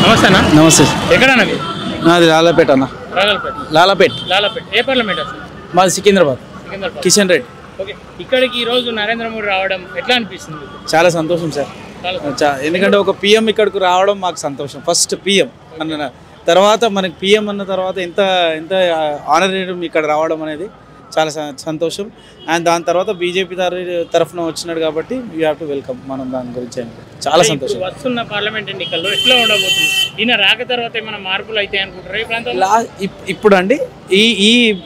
నమస్తే అన్న. నమస్తే. ఎక్కడన్నా నాది లాలాపేట అన్న. లాలాపేట్. ఏ పార్లమెంట్ అసలు? మాది సికింద్రాబాద్. కిషన్ రెడ్డి. ఓకే, ఇక్కడికి ఈ రోజు నరేంద్ర మోడీ రావడం ఎట్లా అనిపిస్తుంది? చాలా సంతోషం సార్. ఎందుకంటే ఒక పిఎం ఇక్కడికి రావడం మాకు సంతోషం. ఫస్ట్ పిఎం అన్న తర్వాత మనకి పిఎం అన్న తర్వాత ఎంత ఎంత ఆనర్ ఇక్కడ రావడం అనేది చాలా సంతోషం. అండ్ దాని తర్వాత బీజేపీ తరఫున వచ్చినాడు కాబట్టి వీ హ్యావ్ టు వెల్కమ్. మనం దాని గురించి చాలా సంతోషం. వస్తున్న పార్లమెంట్ ఎన్నికల్లో ఎట్లా ఉండబోతుంది? ఈయన రాక తర్వాత ఏమైనా మార్పులు అయితే అనుకుంటారు ఈ ప్రాంతంలో? ఇప్పుడు అండి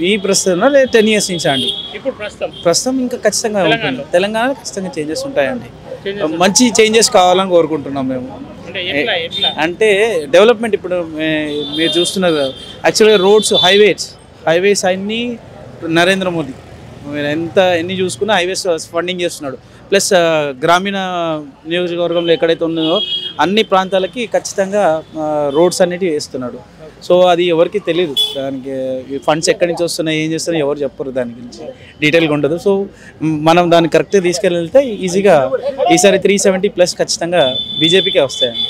ఈ ప్రస్తుతం 10 years నుంచి అండి. ఇప్పుడు ప్రస్తుతం ఇంకా ఖచ్చితంగా తెలంగాణలో ఖచ్చితంగా చేంజెస్ ఉంటాయండి. మంచి చేంజెస్ కావాలని కోరుకుంటున్నాం మేము. అంటే డెవలప్మెంట్ ఇప్పుడు మీరు చూస్తున్నారు యాక్చువల్గా రోడ్స్ హైవేస్ అన్నీ నరేంద్ర మోదీ మీరు ఎన్ని చూసుకున్నా హైవేస్ ఫండింగ్ చేస్తున్నాడు. ప్లస్ గ్రామీణ నియోజకవర్గంలో ఎక్కడైతే ఉన్నదో అన్ని ప్రాంతాలకి ఖచ్చితంగా రోడ్స్ అన్నిటివి వేస్తున్నాడు. సో అది ఎవరికి తెలియదు. దానికి ఫండ్స్ ఎక్కడి నుంచి వస్తున్నాయి ఏం చేస్తున్నాయి ఎవరు చెప్పరు, దాని గురించి డీటెయిల్గా ఉండదు. సో మనం దాన్ని కరెక్ట్గా తీసుకెళ్తే ఈజీగా ఈసారి 370+ ఖచ్చితంగా బీజేపీకే వస్తాయండి.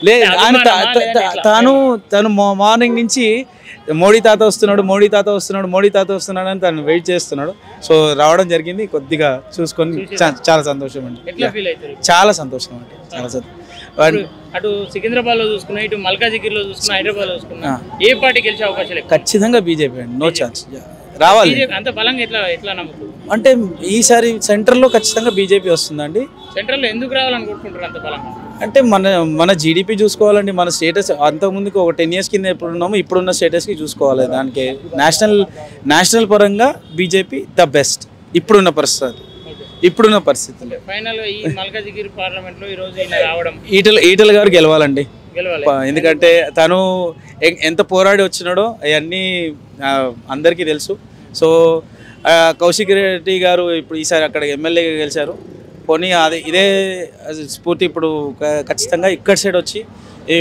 లేదు, తను మార్నింగ్ నుంచి మోడీ తాత వస్తున్నాడు అని తను వెయిట్ చేస్తున్నాడు. సో రావడం జరిగింది, కొద్దిగా చూసుకొని చాలా సంతోషం అండి. చాలా సంతోషం అండి. అటు సికింద్రాబాద్ లో చూసుకున్నా, ఇటు మల్కాజిగిరి లో చూసుకున్నా, హైదరాబాద్ లో చూసుకున్నా ఏ పార్టీ గెలిచే అవకాశం లేదు? ఖచ్చితంగా బీజేపీ అండి. No chance. రావాలి అంత బలంగా ఎట్లా నమ్ముతుంది? అంటే ఈసారి సెంట్రల్లో ఖచ్చితంగా బీజేపీ వస్తుందండి. సెంట్రల్ ఎందుకు రావాలనుకుంటున్నారు అంత బలంగా? అంటే మన జీడిపి చూసుకోవాలండి. మన స్టేటస్ అంతకుముందుకు ఒక 10 years కింద ఎప్పుడు ఉన్నామో ఇప్పుడున్న స్టేటస్కి చూసుకోవాలి. దానికి నేషనల్ పరంగా బీజేపీ ద బెస్ట్ ఇప్పుడున్న పరిస్థితుల్లో. ఫైనల్ ఈ మల్కాజిగిరి పార్లమెంట్ లో ఈ రోజు రావడం ఈటల గారు గెలవాలండి. ఎందుకంటే తను ఎంత పోరాడి వచ్చినాడో అవన్నీ అందరికీ తెలుసు. సో కౌశిక్ రెడ్డి గారు ఇప్పుడు ఈసారి అక్కడ ఎమ్మెల్యేగా గెలిచారు. పోనీ ఇదే స్ఫూర్తి ఇప్పుడు ఖచ్చితంగా ఇక్కడ సైడ్ వచ్చి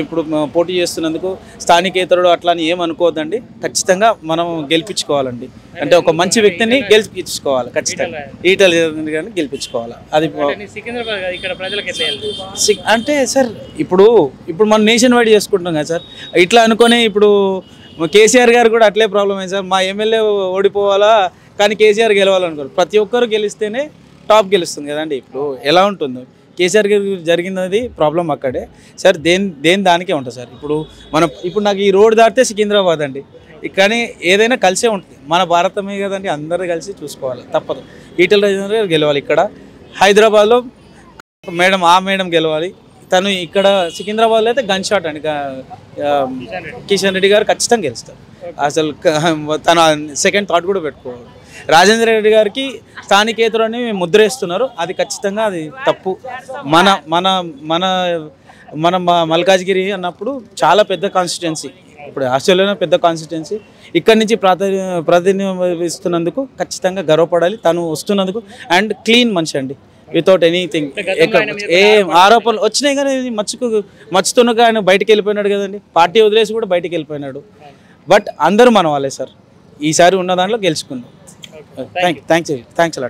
ఇప్పుడు పోటీ చేస్తున్నందుకు స్థానికేతరుడు అట్లా అని ఏమనుకోవద్దండి. ఖచ్చితంగా మనం గెలిపించుకోవాలండి. అంటే ఒక మంచి వ్యక్తిని గెలిపించుకోవాలి. ఖచ్చితంగా ఈటల కానీ గెలిపించుకోవాలి. అది అంటే సార్ ఇప్పుడు మనం నేషన్ వైడ్ చేసుకుంటున్నాం కదా సార్. ఇట్లా అనుకొని ఇప్పుడు కేసీఆర్ గారు కూడా అట్లే ప్రాబ్లం అయింది సార్. మా ఎమ్మెల్యే ఓడిపోవాలా కానీ కేసీఆర్ గెలవాలనుకోరు. ప్రతి ఒక్కరు గెలిస్తేనే టాప్ గెలుస్తుంది కదండి. ఇప్పుడు ఎలా ఉంటుంది? కేసీఆర్ గారికి జరిగినది ప్రాబ్లం అక్కడే సార్. దానికే ఉంటుంది సార్. ఇప్పుడు నాకు ఈ రోడ్ దాటితే సికింద్రాబాద్ అండి. కానీ ఏదైనా కలిసే ఉంటుంది. మన భారతమే కదండి, అందరూ కలిసి చూసుకోవాలి, తప్పదు. ఈటల రాజేందర్ గారు గెలవాలి. ఇక్కడ హైదరాబాద్లో మేడం గెలవాలి. తను ఇక్కడ సికింద్రాబాద్లో అయితే గన్ షాట్ అండి. కిషన్ రెడ్డి గారు ఖచ్చితంగా గెలుస్తారు. అసలు తన సెకండ్ థాట్ కూడా పెట్టుకోవాలి. రాజేంద్ర రెడ్డి గారికి స్థానికేతరు అని ముద్రేస్తున్నారు. అది ఖచ్చితంగా అది తప్పు. మన మల్కాజ్గిరి అన్నప్పుడు చాలా పెద్ద కాన్స్టిట్యున్సీ, ఇప్పుడు ఆస్ట్రేలియాలో పెద్ద కాన్స్టిట్యున్సీ. ఇక్కడి నుంచి ప్రాతినిధ్యం ఖచ్చితంగా గర్వపడాలి తను వస్తున్నందుకు. అండ్ క్లీన్ మనిషి అండి, వితౌట్ ఎనీథింగ్. ఏ ఆరోపణలు వచ్చినాయి కానీ మచ్చుతున్న ఆయన బయటికి వెళ్ళిపోయినాడు కదండి. పార్టీ వదిలేసి కూడా బయటికి వెళ్ళిపోయినాడు. బట్ అందరూ మన వాళ్ళే సార్. ఈసారి ఉన్న దాంట్లో గెలుచుకుందాం. Thanks a lot.